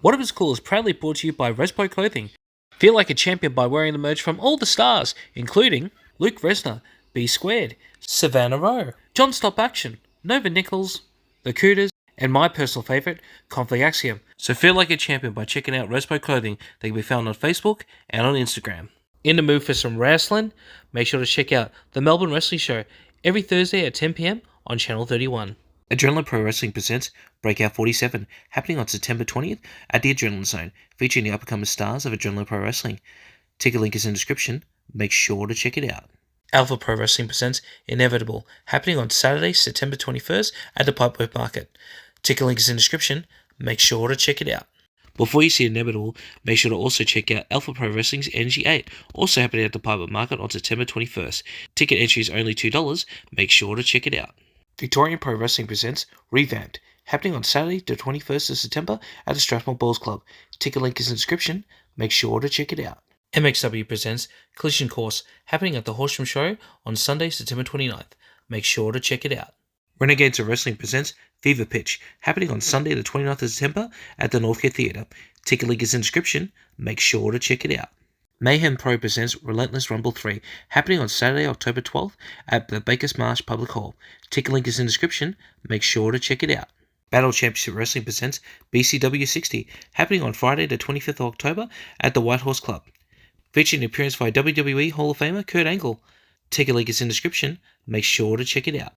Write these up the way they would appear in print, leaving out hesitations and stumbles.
What If It's Cool is proudly brought to you by Respo Clothing. Feel like a champion by wearing the merch from all the stars, including Luke Resner, B Squared, Savannah Rowe, John Stop Action, Nova Nichols, The Cooters, and my personal favourite, Conflict Axiom. So feel like a champion by checking out Respo Clothing. They can be found on Facebook and on Instagram. In the mood for some wrestling? Make sure to check out the Melbourne Wrestling Show every Thursday at 10 PM on Channel 31. Adrenaline Pro Wrestling presents Breakout 47, happening on September 20th at the Adrenaline Zone, featuring the up-and-coming stars of Adrenaline Pro Wrestling. Ticket link is in the description. Make sure to check it out. Alpha Pro Wrestling presents Inevitable, happening on Saturday, September 21st at the Pipeworth Market. Ticket link is in the description. Make sure to check it out. Before you see Inevitable, make sure to also check out Alpha Pro Wrestling's Energy 8, also happening at the Pipeworth Market on September 21st. Ticket entry is only $2. Make sure to check it out. Victorian Pro Wrestling presents Revamped, happening on Saturday, the 21st of September at the Strathmore Balls Club. Ticket link is in the description. Make sure to check it out. MXW presents Collision Course, happening at the Horsham Show on Sunday, September 29th. Make sure to check it out. Renegades of Wrestling presents Fever Pitch, happening on Sunday, the 29th of September at the Northgate Theatre. Ticket link is in the description. Make sure to check it out. Mayhem Pro presents Relentless Rumble 3, happening on Saturday, October 12th at the Bakers Marsh Public Hall. Ticket link is in the description. Make sure to check it out. Battle Championship Wrestling presents BCW 60, happening on Friday, the 25th of October at the White Horse Club, featuring an appearance by WWE Hall of Famer Kurt Angle. Ticket link is in the description. Make sure to check it out.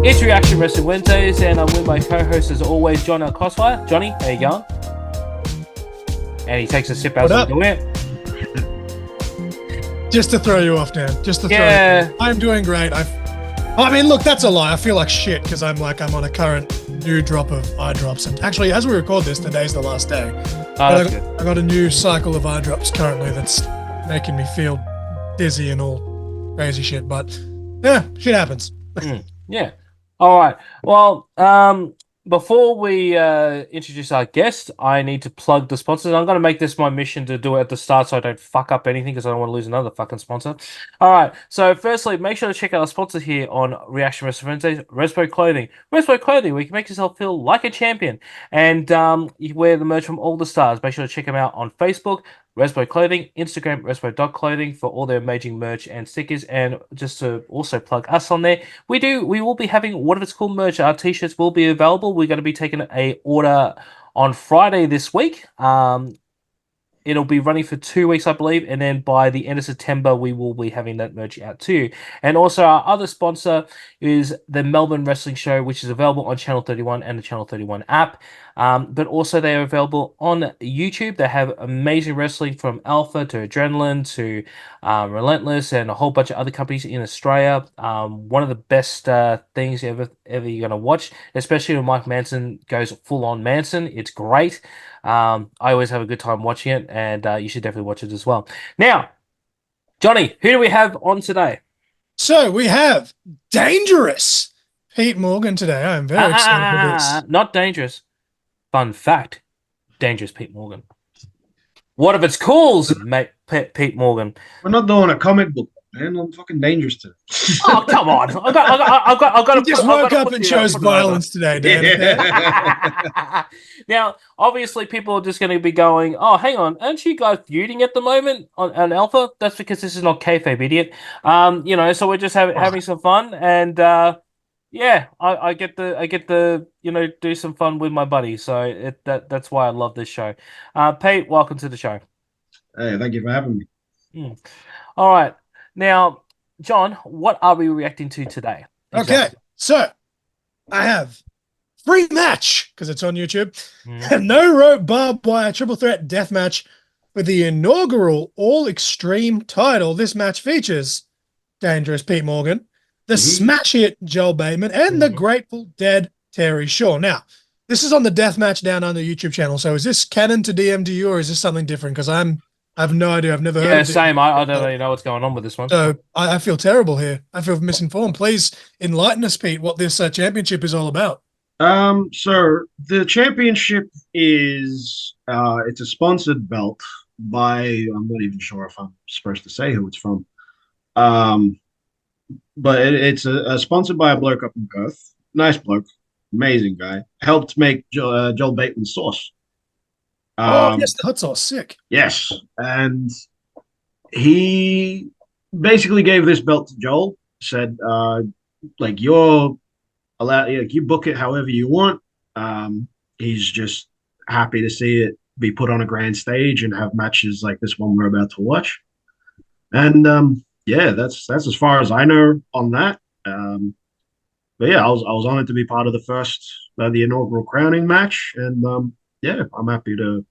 It's Reaction Wrestling Wednesdays, and I'm with my co-host as always, John at Crossfire. Johnny, how you going? And he takes a sip as I'm doing it. Just to throw you off, Dan. Just to throw you off. I'm doing great. I mean, look, that's a lie. I feel like shit because I'm on a current new drop of eye drops. And actually, as we record this, today's the last day. I got a new cycle of eye drops currently that's making me feel dizzy and all crazy shit. But yeah, shit happens. Yeah. All right. Well, before we introduce our guest, I need to plug the sponsors. I'm going to make this my mission to do it at the start so I don't fuck up anything because I don't want to lose another fucking sponsor. All right. So firstly, make sure to check out our sponsor here on Reaction Wrestling Wednesdays, Respo Clothing. Respo Clothing, where you can make yourself feel like a champion. And you can wear the merch from all the stars. Make sure to check them out on Facebook, Respo Clothing, Instagram, respo.clothing for all their amazing merch and stickers. And just to also plug us on there, we will be having What If It's Cool merch. Our t-shirts will be available. We're going to be taking a order on Friday this week. It'll be running for 2 weeks, I believe, and then by the end of September, we will be having that merch out too. And also, our other sponsor is the Melbourne Wrestling Show, which is available on Channel 31 and the Channel 31 app. But also, they are available on YouTube. They have amazing wrestling from Alpha to Adrenaline to Relentless and a whole bunch of other companies in Australia. One of the best things ever you're going to watch, especially when Mike Manson goes full on Manson. It's great. I always have a good time watching it, and you should definitely watch it as well. Now, Johnny, who do we have on today? So we have Dangerous Pete Morgan today. I'm very excited for this. Not dangerous. Fun fact, Dangerous Pete Morgan. What if it's calls, mate, Pete Morgan? We're not doing a comic book, man. I'm fucking dangerous today. Oh, come on. I've got to just woke up and chose violence today, Dan. Yeah. Now, obviously, people are just going to be going, oh, hang on, aren't you guys feuding at the moment on Alpha? That's because this is not kayfabe, idiot. So we're just having some fun, and yeah, I get the do some fun with my buddy. So that's why I love this show. Pete, welcome to the show. Hey, thank you for having me. All right. Now, John, what are we reacting to today? Exactly. Okay, so I have free match because it's on YouTube. No rope barbed wire triple threat death match with the inaugural All Extreme title. This match features Dangerous Pete Morgan, the smash hit Joel Bateman, and the Grateful Dead Terry Shaw. Now, this is on the Deathmatch Down Under YouTube channel. So is this canon to DM to you, or is this something different? Because I have no idea. I've never heard of it. Yeah, same. I don't really know what's going on with this one. So I feel terrible here. I feel misinformed. Please enlighten us, Pete, what this championship is all about. So the championship is it's a sponsored belt by I'm not even sure if I'm supposed to say who it's from. Um, but it's a sponsored by a bloke up in Perth. Nice bloke, amazing guy. Helped make Joel Bateman's sauce. Oh, Um, yes, the hot sauce, sick. yes, and he basically gave this belt to Joel. Said, like you're allowed, like you book it however you want. He's just happy to see it be put on a grand stage and have matches like this one we're about to watch. And yeah, that's as far as I know on that. But yeah, I was honored to be part of the first the inaugural crowning match, and yeah, I'm happy to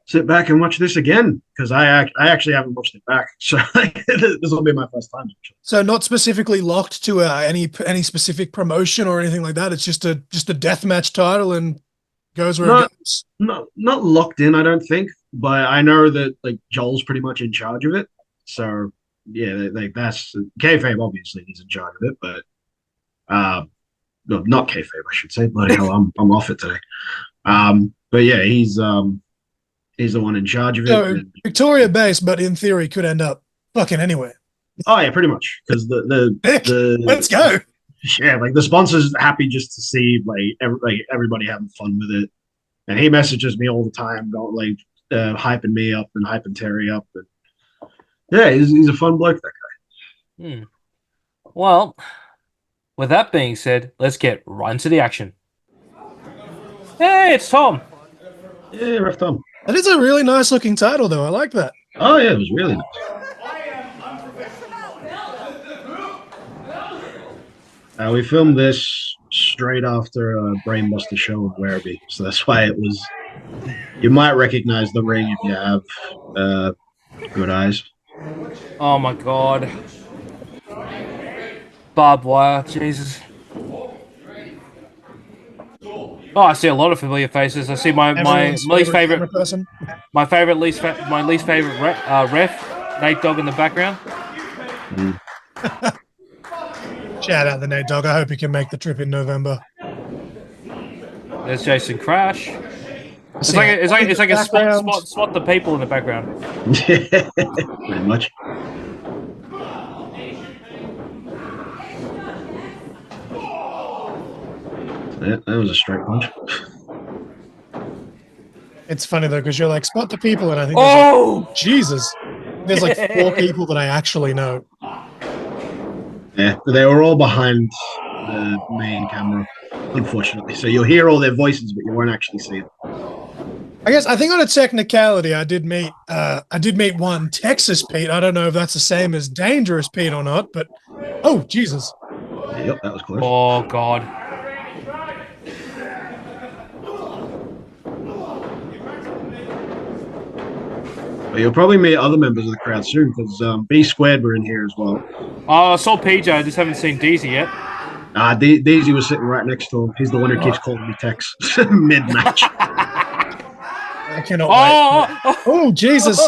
sit back and watch this again because I actually haven't watched it back, so this will be my first time. Actually. So not specifically locked to any specific promotion or anything like that. It's just a deathmatch title and goes where it goes. Not locked in, I don't think, but I know that like Joel's pretty much in charge of it. So yeah, like that's kayfabe. Obviously, he's in charge of it, but no, not kayfabe, I should say. Bloody hell, I'm off it today. But yeah, he's the one in charge of it. So Victoria based, but in theory could end up fucking anywhere. Oh yeah, pretty much because the let's go. Yeah, like the sponsors happy just to see like everybody having fun with it, and he messages me all the time, going like hyping me up and hyping Terry up. And yeah, he's a fun bloke, that guy. Well, with that being said, let's get right into the action. Hey, it's Tom. Yeah, Ref Tom. That is a really nice looking title, though. I like that. Oh yeah, it was really nice. We filmed this straight after a Brainbuster show in Werribee, so that's why it was. You might recognize the ring if you have good eyes. Oh my god. Barbed wire, Jesus. Oh, I see a lot of familiar faces. I see my least favorite person. My least favorite ref, Nate Dogg in the background. Shout out the Nate Dogg. I hope he can make the trip in November. There's Jason Crash. It's like a spot the people in the background. Pretty much. That was a straight punch. It's funny though because you're like spot the people, and I think like, Jesus, there's like 4 people that I actually know. Yeah, they were all behind the main camera, unfortunately. So you'll hear all their voices, but you won't actually see them. I think on a technicality, I did meet one Texas Pete. I don't know if that's the same as Dangerous Pete or not, but oh Jesus. Yep, that was close. Oh God. But you'll probably meet other members of the crowd soon because B Squared were in here as well. I saw PJ. I just haven't seen Deezy yet. Daisy was sitting right next to him. He's the one who keeps calling me Tex mid-match. I cannot wait. Oh, Jesus.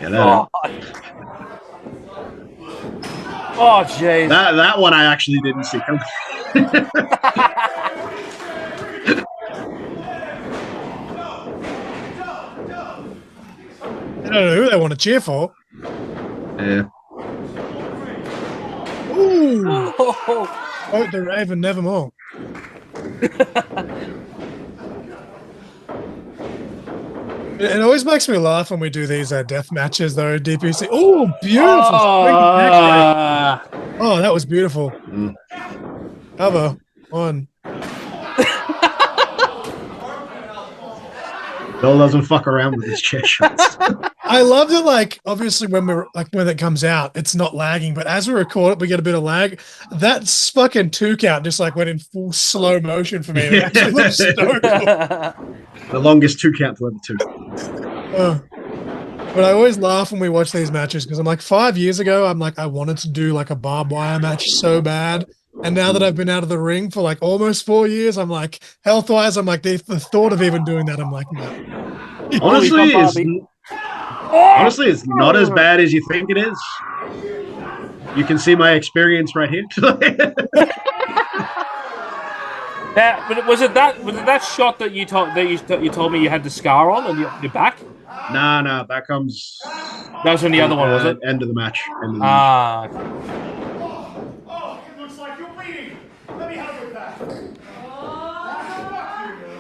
Yeah, that. Oh, jeez. That one I actually didn't see coming. I don't know who they want to cheer for. Yeah. Ooh. Quote the Raven, nevermore. It always makes me laugh when we do these death matches, though. DPC. Oh, beautiful! Oh, that was beautiful. Cover one. Bill doesn't fuck around with his chair shots. I love that. Like, obviously, when it comes out, it's not lagging, but as we record it, we get a bit of lag. That's fucking 2 count just like went in full slow motion for me. It actually looks so cool. The longest 2 count to ever 2. But I always laugh when we watch these matches because I'm like 5 years ago, I'm like, I wanted to do like a barbed wire match so bad. And now that I've been out of the ring for like almost 4 years, I'm like, health-wise, I'm like, the thought of even doing that, I'm like, no. Honestly, it's not as Oh. bad as you think it is. You can see my experience right here. But was it that shot that you told me you had the scar on your back? Nah, that comes. That was from the other one, was it? End of the match. Ah. It looks like you're bleeding. Let me help with that.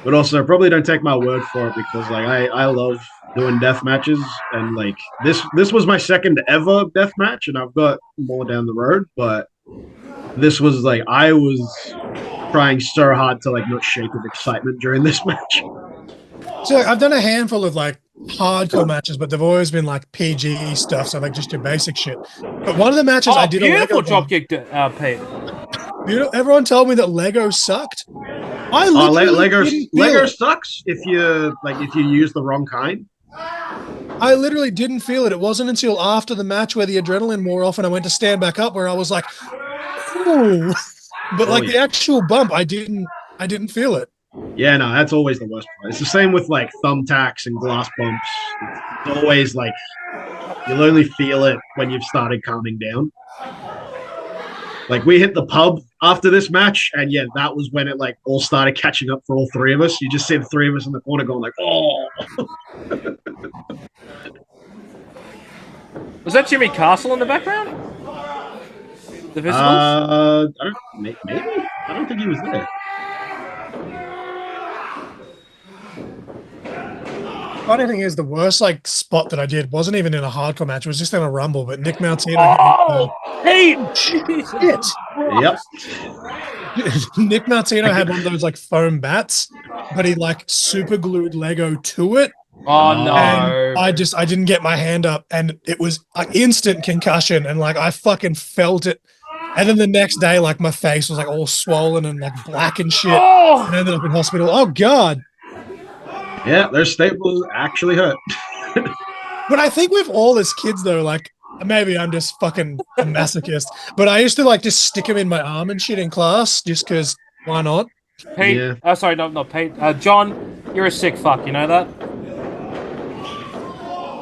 But also, probably don't take my word for it because like I love doing death matches, and like this was my second ever death match, and I've got more down the road. But this was like I was trying so hard to like not shake with excitement during this match. So I've done a handful of like hardcore matches, but they've always been like PG stuff, so like just your basic shit. But one of the matches I did beautiful a Lego dropkick, Pete. Everyone told me that Lego sucked. I literally Lego sucks if you use the wrong kind. I literally didn't feel it. It wasn't until after the match where the adrenaline wore off and I went to stand back up where I was like, ooh. But like the actual bump, I didn't feel it. Yeah, no, that's always the worst part. It's the same with like thumbtacks and glass bumps. It's always like you'll only feel it when you've started calming down. Like we hit the pub after this match, and yeah, that was when it like all started catching up for all three of us. You just see the three of us in the corner going like, "Oh." Was that Jimmy Castle in the background? The Visibles? I don't. Maybe. I don't think he was there. Funny thing is, the worst like spot that I did wasn't even in a hardcore match. It was just in a rumble. But Nick Martino. Hey! Shit! Yep. Nick Martino had one of those like foam bats, but he like super glued Lego to it. Oh no! And I didn't get my hand up, and it was like instant concussion, and like I fucking felt it. And then the next day, like my face was like all swollen and like black and shit. Oh! And I ended up in hospital. Oh god! Yeah, their staples actually hurt. But I think with all as kids though, like maybe I'm just fucking a masochist, but I used to like just stick them in my arm and shit in class just because why not? Pete, Yeah. Sorry, not Pete. John, you're a sick fuck. You know that?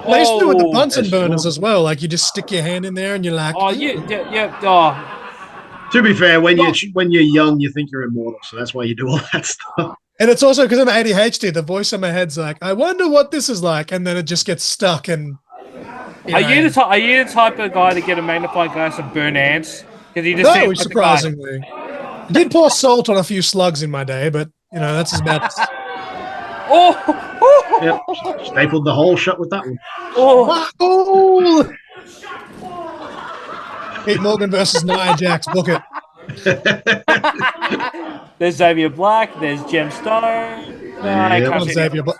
They used to do it with the Bunsen that's burners true. as well. Like you just stick your hand in there and you're like, Oh yeah. Oh, To be fair, when you're young, you think you're immortal, so that's why you do all that stuff. and it's also because I'm ADHD. The voice in my head's like, I wonder what this is like, and then it just gets stuck. And are you the type of guy to get a magnifying glass and burn ants? Because you just no, seem like the guy. surprisingly, I did pour salt on a few slugs in my day, but you know that's as bad. Oh! Yep, stapled the hole shut with that one. Oh! Pete Morgan versus Nia Jax. Book it. There's Xavier Black. There's Jem Stone. I Yeah, can't Love see Xavier, but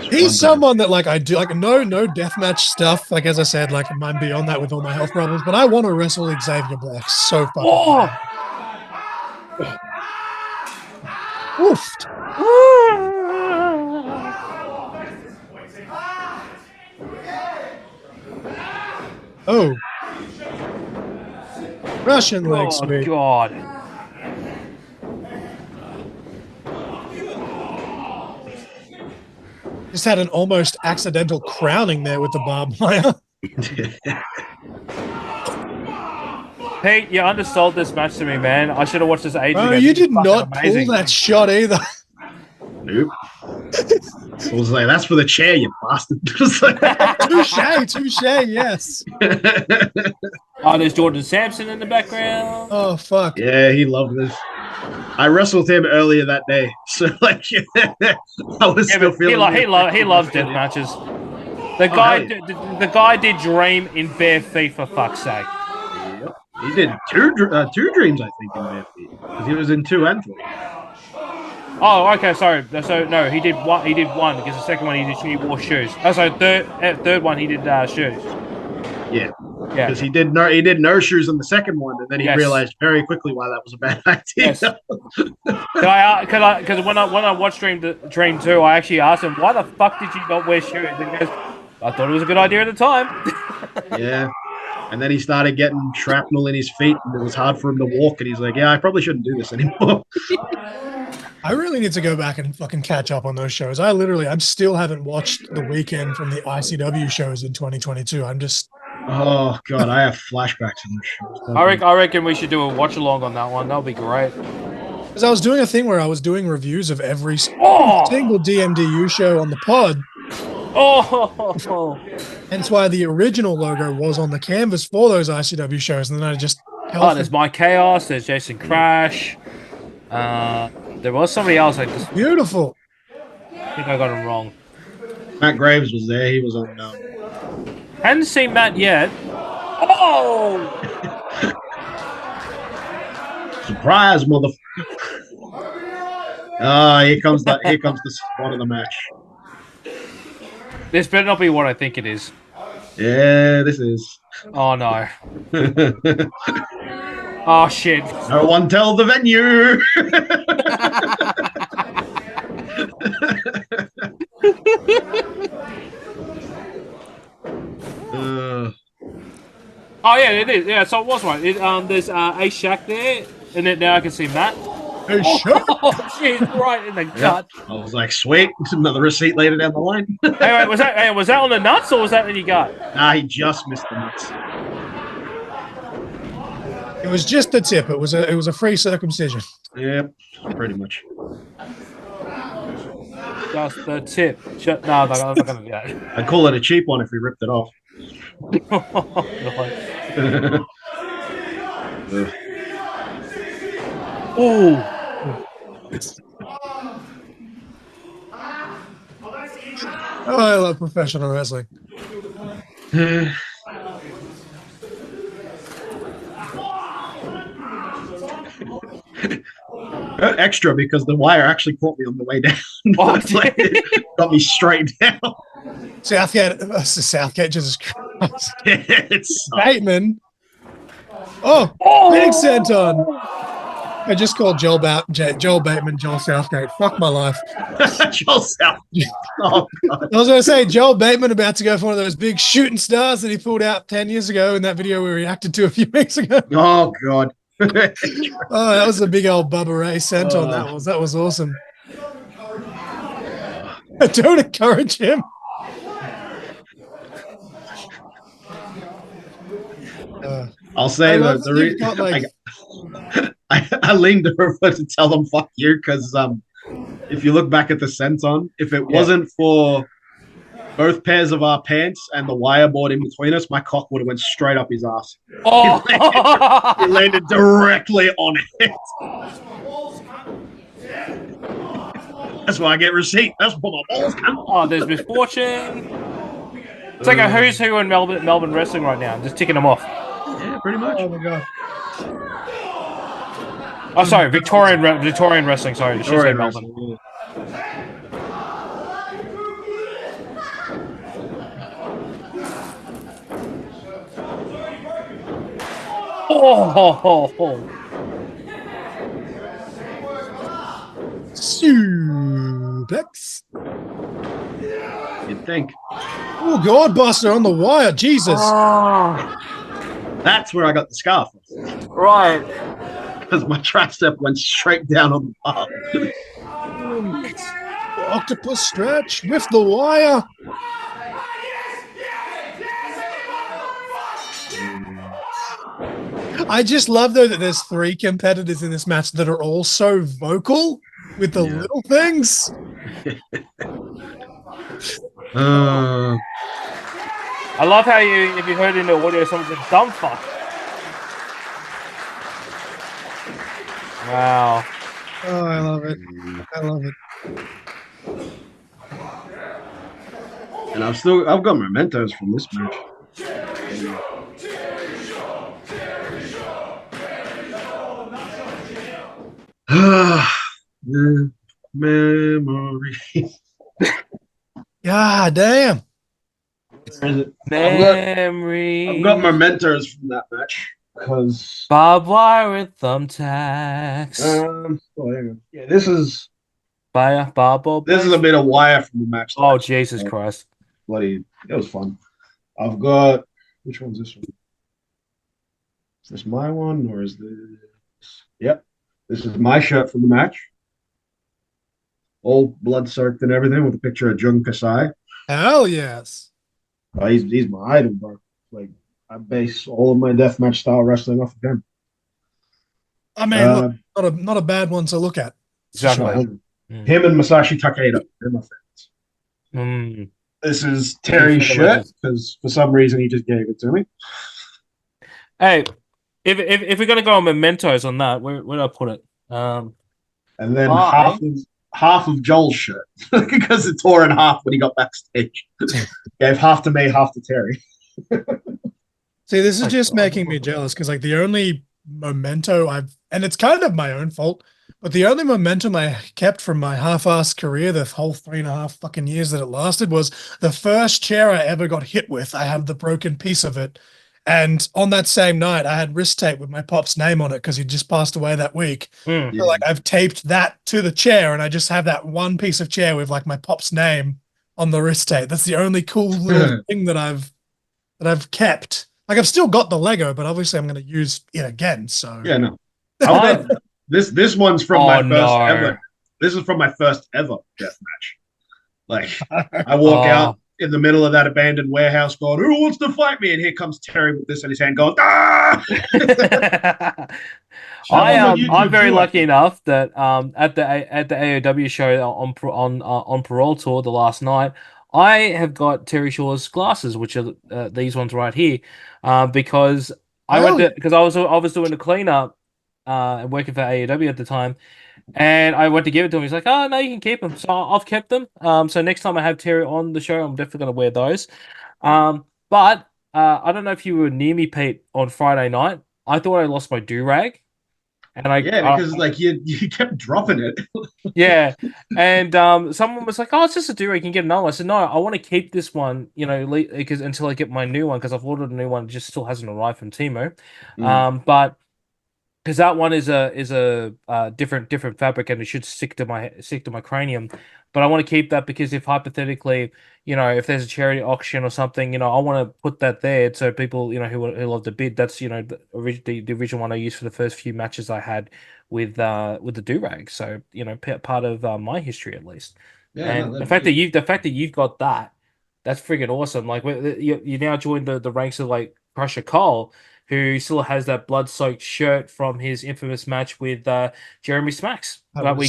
he's someone that like I do like no deathmatch stuff. Like as I said, like I'm beyond that with all my health problems, but I want to wrestle Xavier Black so fucking Oh! bad. Oofed. Oh. Russian leg sweep. God. Just had an almost accidental crowning there with the barbed wire. Pete, you undersold this match to me, man. I should have watched this ages ago. Oh, you did Fucking not amazing. pull that shot either. Nope. I was like, that's for the chair, you bastard. Touche, yes. Oh, there's Jordan Sampson in the background. Oh, fuck. Yeah, he loved this. I wrestled him earlier that day, so like, I was Yeah, still but feeling. he loves death matches. The guy did dream in bare feet for fuck's sake. Yep. He did two dreams, I think, in there because he was in 2 and 3. Oh, okay, sorry. So no, he did one. He did one because the second one he wore shoes. Oh, so third one he did shoes. Yeah, Yeah. because he did no shoes in the second one, and then he Yes. realized very quickly why that was a bad idea. Yes. Because when I watched Dream 2, I actually asked him, why the fuck did you not wear shoes? And he goes, I thought it was a good idea at the time. Yeah. And then he started getting shrapnel in his feet, and it was hard for him to walk. And he's like, "Yeah, I probably shouldn't do this anymore." I really need to go back and fucking catch up on those shows. I still haven't watched the weekend from the ICW shows in 2022. I'm just, Oh God, I have flashbacks in this show. I reckon we should do a watch along on that one. That'll be great. because I was doing a thing where I was doing reviews of every Oh! single DMDU show on the pod. Oh! Hence why the original logo was on the canvas for those ICW shows, and then I just Oh, there's My Chaos. There's Jason Crash. There was somebody else. I just beautiful. think I got him wrong. Matt Graves was there. He was on. Hadn't seen Matt yet. Oh! Surprise, motherfucker! Ah, here comes the spot of the match. This better not be what I think it is. Yeah, this is. Oh no. Oh shit. No one tell the venue. Oh yeah, it is. Yeah, so it was right. There's A Shack there, and then now I can see Matt. Hey, shut up. Oh shit, right in the gut. I was like, sweet, another receipt later down the line. Hey, wait, was that on the nuts or was that in your gut? Nah, he just missed the nuts. It was just a tip. It was a free circumcision. Yep, pretty much. Just the tip. No, I'm not gonna do that. I'd call it a cheap one if we ripped it off. Ooh. Oh, I love professional wrestling. Extra because the wire actually caught me on the way down. Oh, got me straight down. Southgate, Jesus Christ. It's Bateman. Oh, big senton. I just called Joel Bateman Joel Southgate. Fuck my life. Joel Southgate. Oh, God. I was going to say, Joel Bateman about to go for one of those big shooting stars that he pulled out 10 years ago in that video we reacted to a few weeks ago. Oh, God. Oh, that was a big old Bubba Ray senton. That was awesome. Don't encourage him. I'll say I leaned over to tell them fuck you because if you look back at the senton, if it wasn't for both pairs of our pants and the wire board in between us, my cock would have went straight up his ass. Oh. He landed directly on it. That's why I get receipt. That's what my balls come. Oh, there's Misfortune. It's like a who's who in Melbourne wrestling right now. I'm just ticking them off. Yeah, pretty much. Oh, my God. Oh, sorry, Victorian wrestling. Sorry, I should say Melbourne. Yeah. Oh. Suplex. You'd think. Oh, God, Buster on the wire. Jesus. That's where I got the scarf. Right. Because my tricep went straight down on the bar. Octopus stretch with the wire. I just love, though, that there's 3 competitors in this match that are all so vocal with the little things. I love how if you heard in the audio, someone said dumb fuck. Wow. Oh, I love it. I love it. And I've got mementos from this match. The memory. God damn. Memory. I've got mementos from that match because barbed wire and thumbtacks. yeah, this is This is a bit of wire from the match. Oh, Jesus Christ. Bloody, it was fun. I've got, which one's this one? Is this my one or is this? Yep, this is my shirt from the match. All blood soaked and everything with a picture of Jun Kasai. Hell yes. Oh, he's my idol, bro. Like I base all of my deathmatch style wrestling off of him. I mean, look, not a bad one to look at. Exactly. Him and Masashi Takeda. They're my fans. Mm. This is Terry's shirt because for some reason he just gave it to me. Hey, if we're gonna go on mementos on that, where do I put it? And then half of Joel's shirt because it tore in half when he got backstage. Gave half to me, half to Terry. See, this is just making me jealous because like the only memento and it's kind of my own fault, but the only momentum I kept from my half-assed career, the whole 3.5 fucking years that it lasted, was the first chair I ever got hit with. I have the broken piece of it. And on that same night, I had wrist tape with my pop's name on it because he just passed away that week. Mm. So like I've taped that to the chair and I just have that one piece of chair with like my pop's name on the wrist tape. That's the only cool little thing that I've kept. Like I've still got the Lego, but obviously I'm going to use it again. So yeah, no. This one's from my first ever. This is from my first ever death match. Like I walk out in the middle of that abandoned warehouse, going, "Who wants to fight me?" And here comes Terry with this in his hand, going, "Ah!" I'm very lucky enough that at the AOW show on Parole Tour the last night, I have got Terry Shaw's glasses, which are these ones right here, because I was doing the cleanup and working for AEW at the time, and I went to give it to him. He's like, "Oh no, you can keep them." So I've kept them. So next time I have Terry on the show, I'm definitely gonna wear those. But I don't know if you were near me, Pete, on Friday night. I thought I lost my do-rag. And because like you kept dropping it. Yeah, and someone was like, "Oh, it's just a do-rag. You can get another one." I said, "No, I want to keep this one, because until I get my new one, because I've ordered a new one, it just still hasn't arrived from Temu." But because that one is a different fabric and it should stick to my cranium, but I want to keep that because if hypothetically, if there's a charity auction or something, I want to put that there so people, who love to bid. That's the original one I used for the first few matches I had with the do-rag. So part of my history at least. Yeah, and the fact that you've got that's friggin' awesome. Like you now joined the ranks of like Crusher Cole, who still has that blood-soaked shirt from his infamous match with Jeremy Smacks that we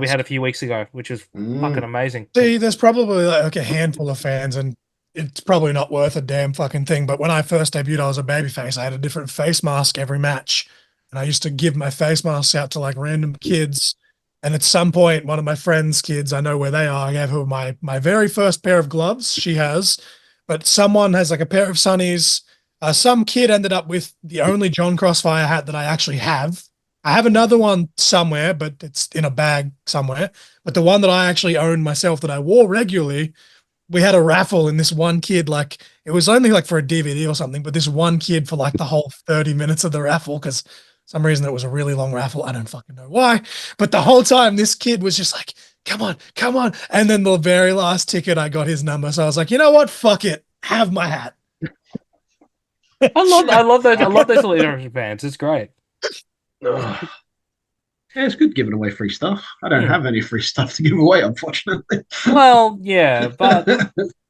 had a few weeks ago, which was fucking amazing. See, there's probably like a handful of fans, and it's probably not worth a damn fucking thing. But when I first debuted, I was a babyface. I had a different face mask every match, and I used to give my face masks out to like random kids. And at some point, one of my friends' kids, I know where they are, I gave her my very first pair of gloves. She has, but someone has like a pair of sunnies. Some kid ended up with the only John Crossfire hat that I actually have. I have another one somewhere, but it's in a bag somewhere. But the one that I actually owned myself that I wore regularly, we had a raffle and this one kid, like it was only like for a DVD or something, but this one kid for like the whole 30 minutes of the raffle, because some reason it was a really long raffle. I don't fucking know why. But the whole time this kid was just like, come on, come on. And then the very last ticket, I got his number. So I was like, you know what? Fuck it. Have my hat. I love those little interaction fans. It's great. Yeah, it's good giving away free stuff. I don't have any free stuff to give away, unfortunately. Well, yeah, but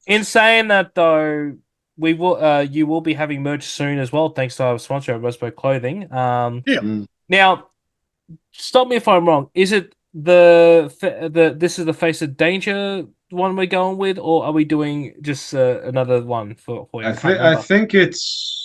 in saying that though, we will you will be having merch soon as well, thanks to our sponsor, Rosebud Clothing. Now, stop me if I'm wrong. Is it this is the Face of Danger one we're going with, or are we doing just another one for you? I think it's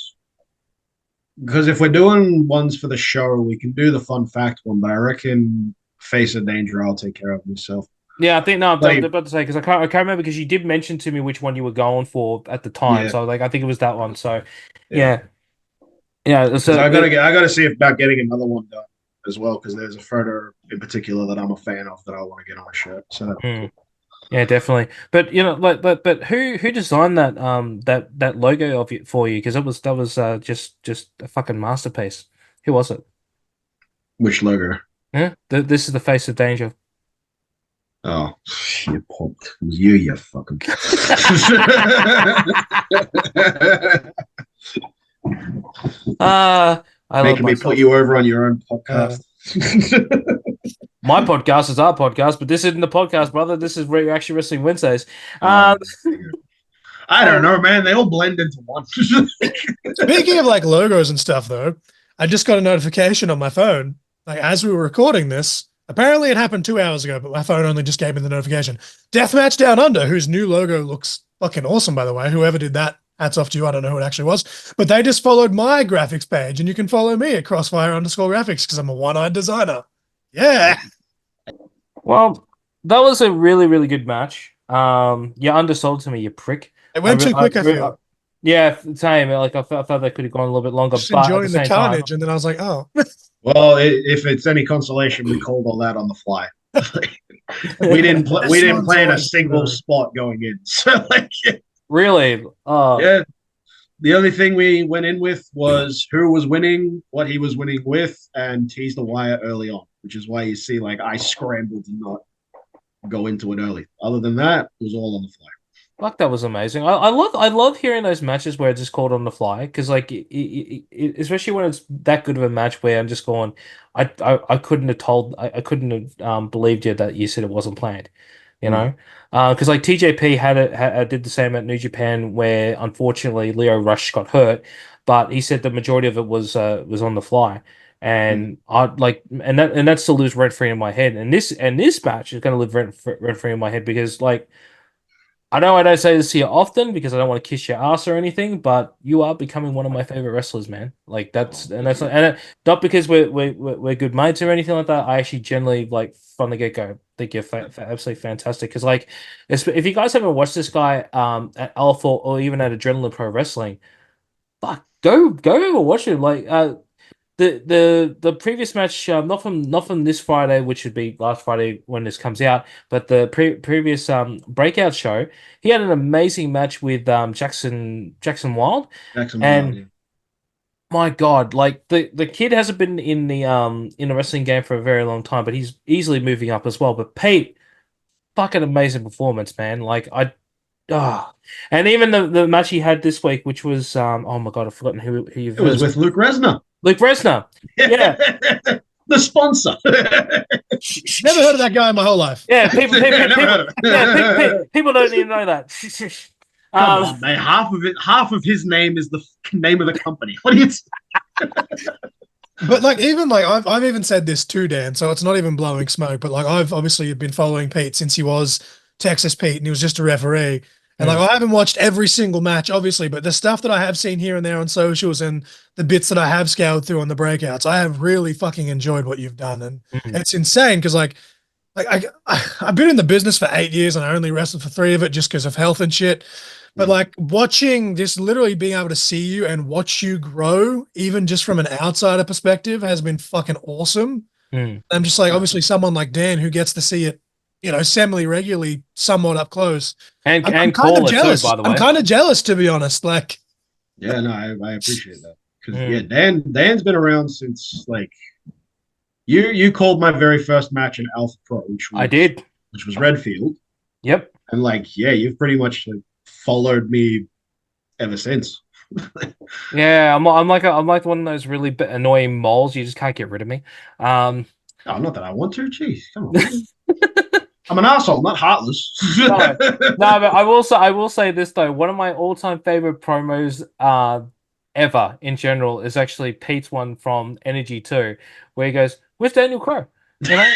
because if we're doing ones for the show, we can do the fun fact one, but I reckon Face of Danger I'll take care of myself. Yeah, I think I was about to say because I can't remember because you did mention to me which one you were going for at the time. Yeah. So like I think it was that one. So yeah. So I gotta see about getting another one done as well because there's a photo in particular that I'm a fan of that I want to get on my shirt. So that'll be cool. Yeah, definitely. But but who designed that that logo of it for you? Because that was just a fucking masterpiece. Who was it? Which logo? Yeah, this is the Face of Danger. Oh, you pumped. It was you fucking. I love Making me myself. put you over on your own podcast. My podcast is our podcast, but this isn't the podcast, brother. This is Reaction Wrestling Wednesdays. I don't know, man. They all blend into one. Speaking of like logos and stuff, though, I just got a notification on my phone. Like as we were recording this, apparently it happened 2 hours ago, but my phone only just gave me the notification. Deathmatch Down Under, whose new logo looks fucking awesome, by the way. Whoever did that, hats off to you. I don't know who it actually was, but they just followed my graphics page, and you can follow me at Crossfire_graphics because I'm a one-eyed designer. Yeah. Well, that was a really, really good match. You undersold to me, you prick. It went too quick, I feel. Yeah, same. Like I felt they could have gone a little bit longer, Just but at enjoying the the same carnage, time, and then I was like, oh. Well, if it's any consolation, we called all that on the fly. we didn't plan a single spot going in. So like, really, yeah. The only thing we went in with was who was winning, what he was winning with, and tease the wire early on, which is why you see like I scrambled to not go into it early. Other than that, it was all on the fly. fuck, that was amazing. I love hearing those matches where it's just called on the fly because like especially when it's that good of a match where I'm just going, I couldn't have told I couldn't have believed you that you said it wasn't planned, you know, because like TJP did the same at New Japan where unfortunately Leo Rush got hurt, but he said the majority of it was on the fly. And I like, and that still lives rent free in my head. And this match is going to live rent free in my head because like. I know I don't say this to you often because I don't want to kiss your ass or anything, but you are becoming one of my favorite wrestlers, man. Like that's not because we're good mates or anything like that. I actually generally like from the get go think you're absolutely fantastic. Because like, if you guys haven't watched this guy at Alpha or even at Adrenaline Pro Wrestling, fuck, go over watch him. Like the previous match, not from this Friday, which would be last Friday when this comes out, but the previous breakout show, he had an amazing match with Jackson Wild, and my God, like the kid hasn't been in the wrestling game for a very long time, but he's easily moving up as well. But Pete, fucking amazing performance, man. Like and even the match he had this week, which was oh my God, I've forgotten who it was with Luke Resner. Luke Resner. Yeah. The sponsor. Never heard of that guy in my whole life. Yeah, people don't even know that. Come on, mate. Half of his name is the name of the company. What are you But like even like I've even said this too, Dan, so it's not even blowing smoke, but like I've obviously been following Pete since he was Texas Pete and he was just a referee. And like I haven't watched every single match, obviously, but the stuff that I have seen here and there on socials and the bits that I have scoured through on the breakouts, I have really fucking enjoyed what you've done. And it's insane because I've been in the business for 8 years and I only wrestled for 3 of it just because of health and shit. But like watching this, literally being able to see you and watch you grow, even just from an outsider perspective, has been fucking awesome. I'm just like, obviously someone like Dan who gets to see it, you know, semi-regularly, somewhat up close. And I'm kind of jealous. Too, by the way. I'm kind of jealous, to be honest. Like, yeah, no, I appreciate that because yeah, Dan's been around since like you called my very first match in Alpha Pro, which was Redfield. Yep. And like, yeah, you've pretty much like followed me ever since. Yeah, I'm like one of those really annoying moles. You just can't get rid of me. Oh, not that I want to. Jeez, come on. I'm an asshole, not heartless. No, but I will say this though. One of my all-time favorite promos ever in general is actually Pete's one from Energy 2, where he goes, "Where's Daniel Crow?" You know?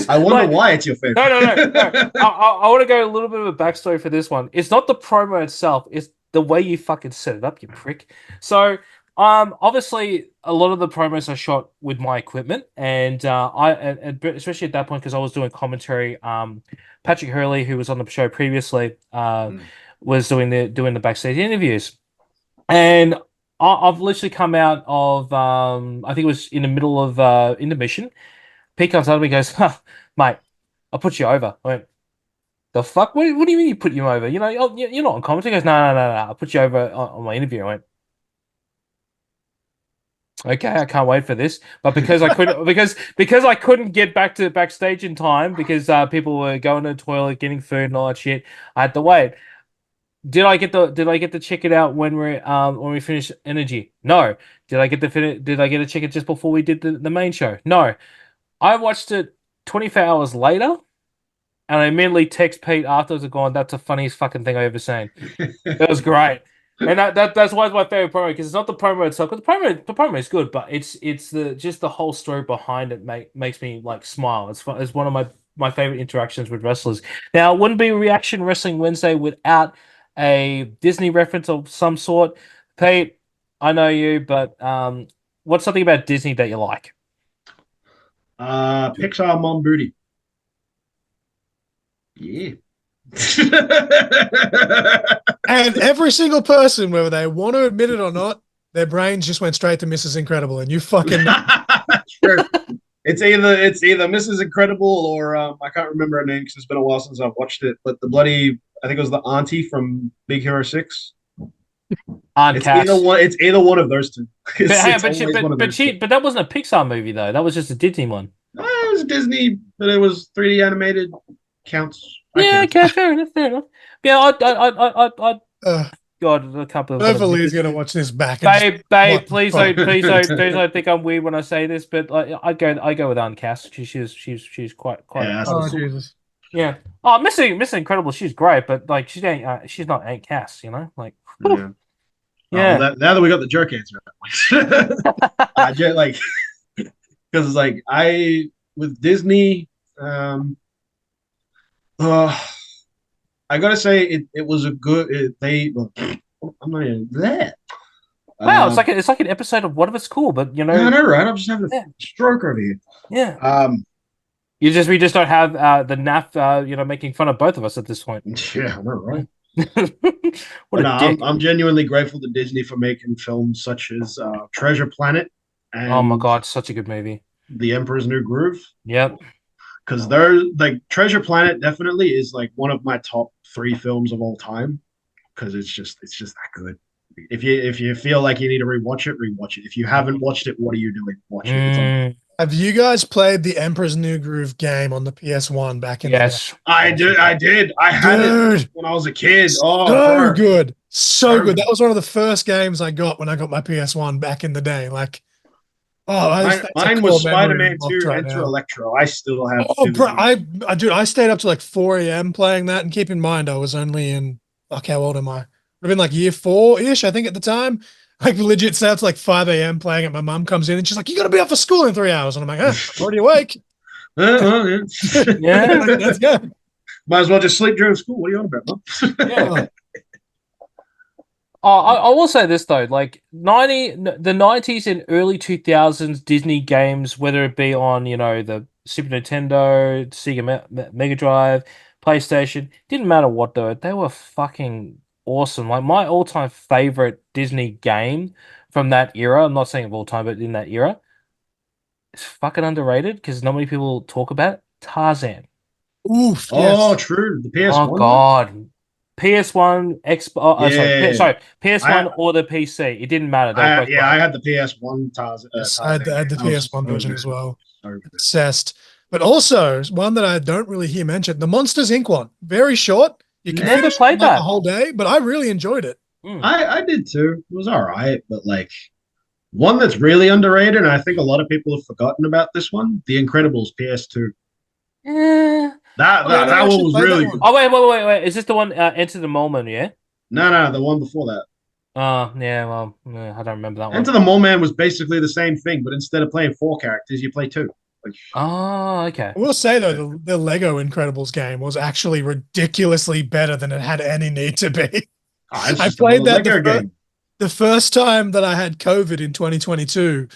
I wonder why it's your favorite. No. I want to go a little bit of a backstory for this one. It's not the promo itself; it's the way you fucking set it up, you prick. So, obviously, a lot of the promos are shot with my equipment, and especially at that point because I was doing commentary. Patrick Hurley, who was on the show previously, was doing the backstage interviews, and I've literally come out of I think it was in the middle of intermission. Pete comes up to me and goes, huh, "Mate, I'll put you over." I went, "The fuck? What do you mean you put you over? You know, you're not on commentary." He goes, No. I'll put you over on my interview." I went, "Okay, I can't wait for this." But because I couldn't, because I couldn't get back to backstage in time because people were going to the toilet, getting food and all that shit, I had to wait. Did I get to check it out when we finished Energy? No. Did I get to check it just before we did the main show? No. I watched it 24 hours later, and I immediately text Pete afterwards and going, "That's the funniest fucking thing I've ever seen." It was great. And that's why it's my favorite promo, because it's not the promo itself. 'Cause the promo is good, but it's the whole story behind it makes me like smile. It's one of my favorite interactions with wrestlers. Now, it wouldn't be Reaction Wrestling Wednesday without a Disney reference of some sort. Pete, I know you, but what's something about Disney that you like? Pixar mom booty. Yeah. And every single person, whether they want to admit it or not, their brains just went straight to Mrs. Incredible, and you fucking Sure. It's either Mrs. Incredible or I can't remember her name because it's been a while since I've watched it. But the bloody, I think it was the auntie from Big Hero 6. Aunt Cass. It's either one of those two. But that wasn't a Pixar movie though. That was just a Disney one. It was Disney, but it was 3D animated. Counts. Yeah, okay, fair enough. Yeah, I uh, God, a couple of Overly's gonna watch this back. Babe, please don't think I'm weird when I say this, but I go with Aunt Cass. She's quite. Yeah, Oh Jesus! Yeah. Oh, Miss Incredible, she's great, but like she's not Aunt Cass, you know, like. Yeah. Yeah. Well, now that we got the jerk answer I just like because like with Disney, I gotta say it was a good. I'm not even that. Wow, it's like an episode of What If It's Cool, but you know. I know, right? I'm just having a stroke over here. Yeah. We just don't have the NAF, making fun of both of us at this point. Yeah, I know, right? What a dick. I'm genuinely grateful to Disney for making films such as Treasure Planet and oh my god, such a good movie. The Emperor's New Groove. Yep. Because they're like Treasure Planet definitely is like one of my top 3 films of all time. Because it's just that good. If you feel like you need to rewatch it. If you haven't watched it, what are you doing? Watch it. Have you guys played the Emperor's New Groove game on the PS1 back in the day? I did. I had it when I was a kid. Oh, so good. So good. That was one of the first games I got when I got my PS1 back in the day. Like, mine was Spider-Man 2 Enter Electro. I still have. Oh, bro, I stayed up to like 4 a.m. playing that, and keep in mind I was only in how old am I? I've been like year 4-ish, I think, at the time. Like legit stay up to like 5 a.m. playing it. My mum comes in and she's like, "You got to be up for school in 3 hours," and I'm like, "I'm already awake." Yeah, let's go. Might as well just sleep during school. What are you on about, Mum? Yeah. I will say this though, like the 90s and early 2000s Disney games, whether it be on the Super Nintendo, Sega Mega Drive, PlayStation, didn't matter what though, they were fucking awesome. Like my all-time favorite Disney game from that era, I'm not saying of all time, but in that era, it's fucking underrated because not many people talk about it. Tarzan. Oof. Oh, Yes. true. The PS1. Oh god. PS1, PS1 I or the PC. It didn't matter. I had the PS1 Tarzan. I had the PS1 version as well. So Obsessed. But also, one that I don't really hear mentioned, the Monsters Inc. one. Very short. You can Never finish played that the whole day, but I really enjoyed it. I did too. It was all right, but like one that's really underrated, and I think a lot of people have forgotten about this one, The Incredibles PS2. Yeah. That one was really good. Oh wait! Is this the one Enter the Mole Man? Yeah. No, the one before that. Yeah. Well, I don't remember that one. Enter the Mole Man was basically the same thing, but instead of playing 4 characters, you play 2. Oh, okay. I will say though, the Lego Incredibles game was actually ridiculously better than it had any need to be. I played that the first time that I had COVID in 2022.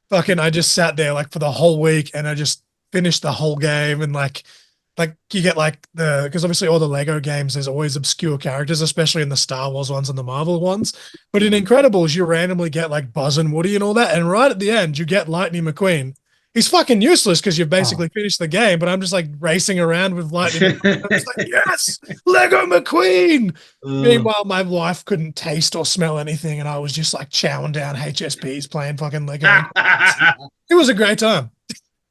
Fucking, I just sat there like for the whole week, and I just finished the whole game. And like you get like because obviously all the Lego games, there's always obscure characters, especially in the Star Wars ones and the Marvel ones. But in Incredibles, you randomly get like Buzz and Woody and all that. And right at the end, you get Lightning McQueen. He's fucking useless because you've basically finished the game, but I'm just like racing around with Lightning McQueen. I'm just like, yes, Lego McQueen. Meanwhile, my wife couldn't taste or smell anything, and I was just like chowing down HSPs playing fucking Lego. It was a great time.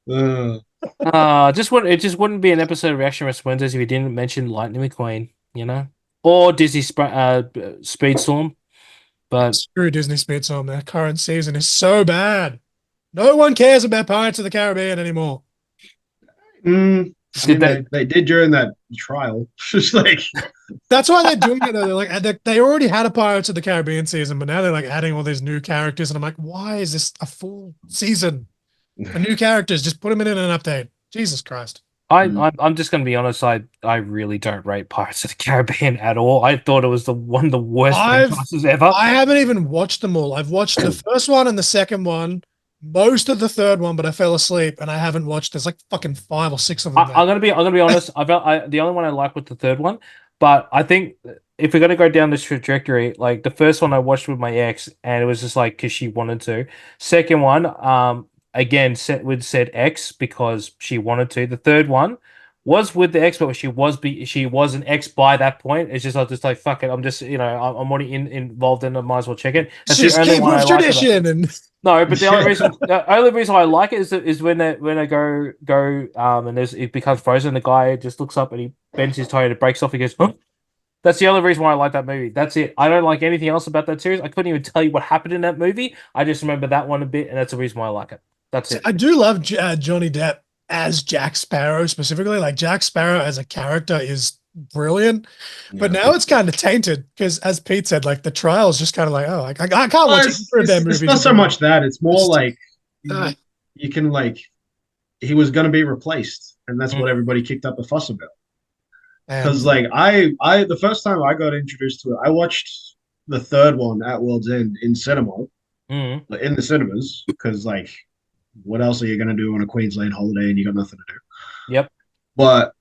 It just wouldn't be an episode of Reaction Wrestling Wednesdays if you didn't mention Lightning McQueen, you know? or Disney Speedstorm. But Screw Disney Speedstorm. Their current season is so bad. No one cares about Pirates of the Caribbean anymore. I Did mean, they did during that trial. Just like, That's why they're doing it. Though. They're like they already had a Pirates of the Caribbean season, but now they're like adding all these new characters, and I'm like, why is this a full season for new characters? Just put them in an update. Jesus Christ. I'm just gonna be honest. I really don't rate Pirates of the Caribbean at all. I thought it was one of the worst franchises ever. I haven't even watched them all. I've watched the first one and the second one, most of the third one, but I fell asleep and I haven't watched. There's like fucking 5 or 6 of them. I'm gonna be honest. The only one I like was the third one, but I think if we're gonna go down this trajectory, like the first one I watched with my ex, and it was just like because she wanted to. Second one, again said ex because she wanted to. The third one was with the ex, but she was an ex by that point. It's just I was just like fuck it. I'm just I'm already involved in it. Might as well check it. That's just the only keep one I with like tradition and. No, but the only reason I like it is when they go and it becomes frozen. The guy just looks up and he bends his toe and it breaks off. He goes, huh? That's the only reason why I like that movie. That's it. I don't like anything else about that series. I couldn't even tell you what happened in that movie. I just remember that one a bit, and that's the reason why I like it. That's it. I do love Johnny Depp as Jack Sparrow specifically. Like Jack Sparrow as a character is brilliant, but now it's kind of tainted because, as Pete said, like the trial is just kind of like, oh, I can't watch either of their movies. It's not so much that. It's more like uh, you can like he was going to be replaced, and that's what everybody kicked up a fuss about. Because like I the first time I got introduced to it, I watched the third one at World's End in cinema, in the cinemas, because like what else are you gonna do on a Queensland holiday and you got nothing to do? Yep. But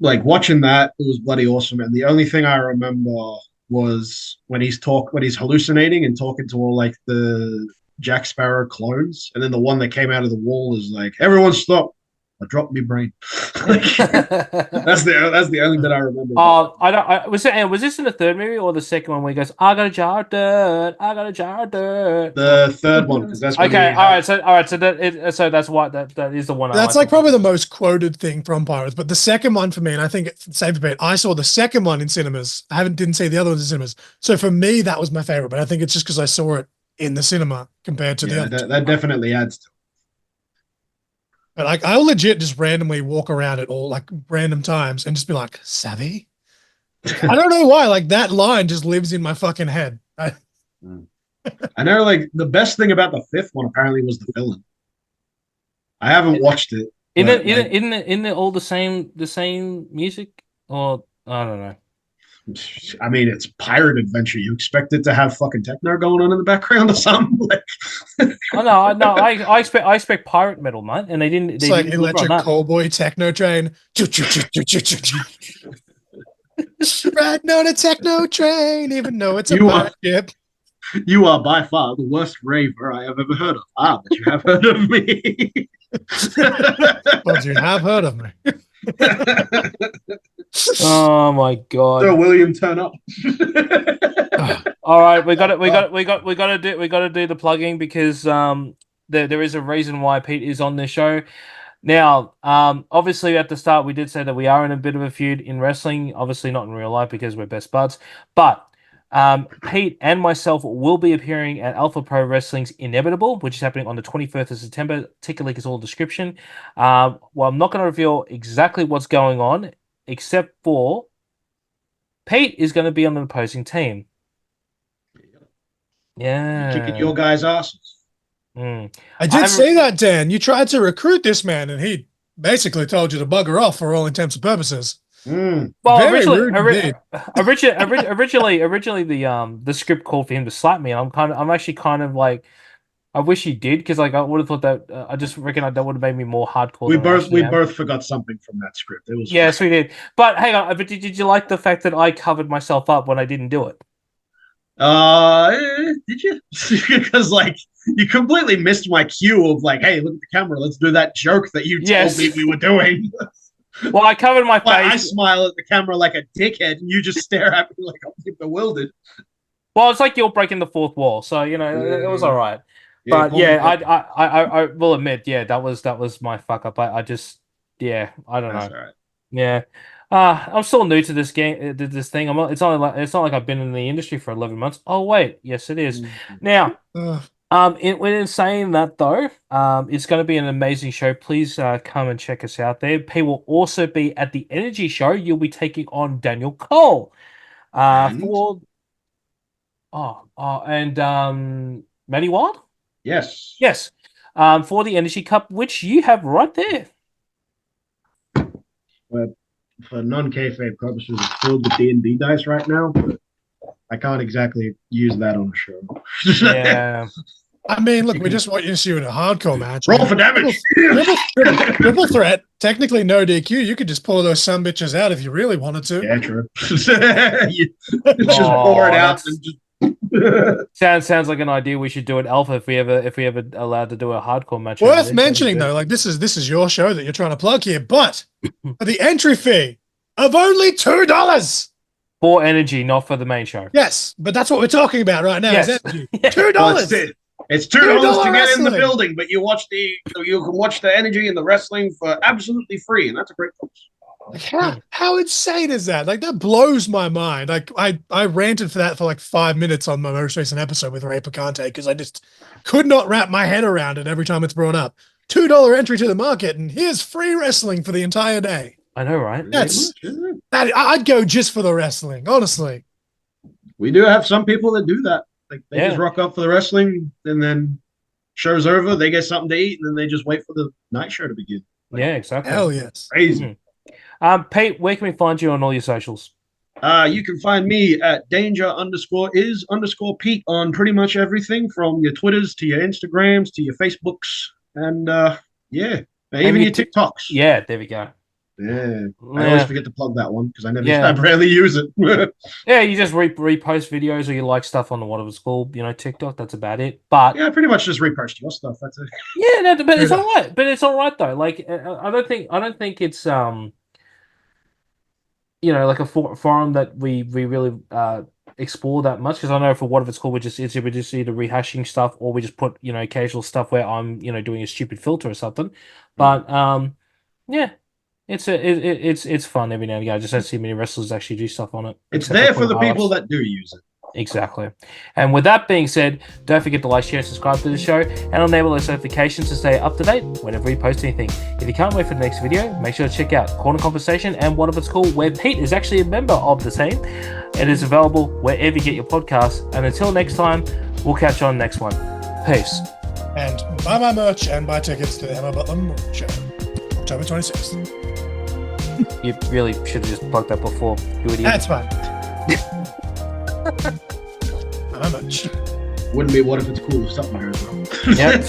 like watching that, it was bloody awesome. And the only thing I remember was when he's hallucinating and talking to all like the Jack Sparrow clones, and then the one that came out of the wall is like, "Everyone stop! I dropped my brain." Like, that's the only bit I remember. Was this in the third movie or the second one where he goes, "I got a jar of dirt, I got a jar of dirt"? The third one, because that's okay. All right, so that's why that is the one. That's like probably the most quoted thing from Pirates. But the second one for me, and I think it's safe to bet, I saw the second one in cinemas. I didn't see the other ones in cinemas. So for me, that was my favorite. But I think it's just because I saw it in the cinema compared to the other. That definitely adds to it. But like, I'll legit just randomly walk around at all like random times and just be like, "Savvy." I don't know why. Like that line just lives in my fucking head. I know. Like the best thing about the fifth one apparently was the villain. I haven't watched it. Isn't it all the same music? Or I don't know. I mean, it's pirate adventure. You expect it to have fucking techno going on in the background or something? Like, no. I expect pirate metal, mate, and they didn't. It's like electric cowboy techno train. Riding on a techno train, even though it's a pirate ship. You are by far the worst raver I have ever heard of. But you have heard of me. But you have heard of me. Oh my god! So William, turn up. All right, we got to do the plugging because there is a reason why Pete is on this show. Now, obviously at the start we did say that we are in a bit of a feud in wrestling. Obviously not in real life because we're best buds, but Pete and myself will be appearing at Alpha Pro Wrestling's Inevitable, which is happening on the 21st of September. Ticket link is all in the description. Well, I'm not going to reveal exactly what's going on, except for Pete is going to be on an opposing team. Yeah. Kicking your guys' asses. I did say that, Dan. You tried to recruit this man, and he basically told you to bugger off for all intents and purposes. Well, originally the script called for him to slap me, and I'm actually kind of like, I wish he did, because like I would have thought that I just reckon that would have made me more hardcore. We both forgot something from that script. It was yes, we did. But hang on, but did you like the fact that I covered myself up when I didn't do it? Did you? Because like you completely missed my cue of like, hey, look at the camera, let's do that joke that you told me we were doing. Well, I covered my face. I smile at the camera like a dickhead, and you just stare at me like I'm bewildered. Well, it's like you're breaking the fourth wall, so you know it was all right. Yeah, but yeah, I will admit, yeah, that was my fuck up. I just, yeah, I don't know. All right. Yeah. I'm still new to this game, this thing. It's not like I've been in the industry for 11 months. Oh wait, yes it is. Now, when saying that though, it's going to be an amazing show. Please come and check us out there. He will also be at the Energy Show. You'll be taking on Daniel Cole. And? Matty Wild. Yes. Yes. For the Energy Cup, which you have right there. For non-kayfabe purposes, it's filled with D&D dice right now, but I can't exactly use that on the show. Yeah. I mean, look, we just want you to see you in a hardcore match. Roll for damage. Triple threat. Technically, no DQ. You could just pull those some bitches out if you really wanted to. Yeah, true. Just pour it out and just. Sounds like an idea. We should do an alpha if we ever allowed to do a hardcore match. Worth mentioning though, like this is your show that you're trying to plug here, but for the entry fee of only $2. For Energy, not for the main show. Yes, but that's what we're talking about right now. Yes. Is energy. $2. It's $2 to get in the wrestling. building, but you can watch the Energy and the wrestling for absolutely free, and that's a great price. Like how insane is that? Like that blows my mind. Like I ranted for that for like 5 minutes on my most recent episode with Ray Picante because I just could not wrap my head around it every time it's brought up. $2 entry to the market, and here's free wrestling for the entire day. I know, right? I'd go just for the wrestling, honestly. We do have some people that do that. Like they Yeah. just rock up for the wrestling, and then show's over, they get something to eat, and then they just wait for the night show to begin. Yeah, exactly. Hell yes. Crazy. Pete, where can we find you on all your socials? You can find me at danger_is_Pete on pretty much everything from your Twitters to your Instagrams to your Facebooks and even your TikToks. Yeah, there we go. Yeah. I always forget to plug that one because I rarely use it. Yeah, you just repost videos or you like stuff on the whatever it's called, TikTok. That's about it. But yeah, pretty much just repost your stuff. That's it. yeah, no, but it's all right. But it's all right though. Like I don't think it's like a forum that we really explore that much because I know for what if it's called, we just either rehashing stuff or we just put casual stuff where I'm doing a stupid filter or something. But yeah. It's fun every now and again. I just don't see many wrestlers actually do stuff on it. It's there for the people that do use it. Exactly. And with that being said, don't forget to like, share, and subscribe to the show, and enable those notifications to stay up to date whenever we post anything. If you can't wait for the next video, make sure to check out Corner Conversation and What If It's Cool, where Pete is actually a member of the team. It is available wherever you get your podcasts. And until next time, we'll catch you on the next one. Peace. And buy my merch and buy tickets to the Emma Butler Memorial Show, October 26th. You really should have just plugged that before. You idiot. That's fine. How much? Wouldn't be What If It's Cool if something here as well. Yep.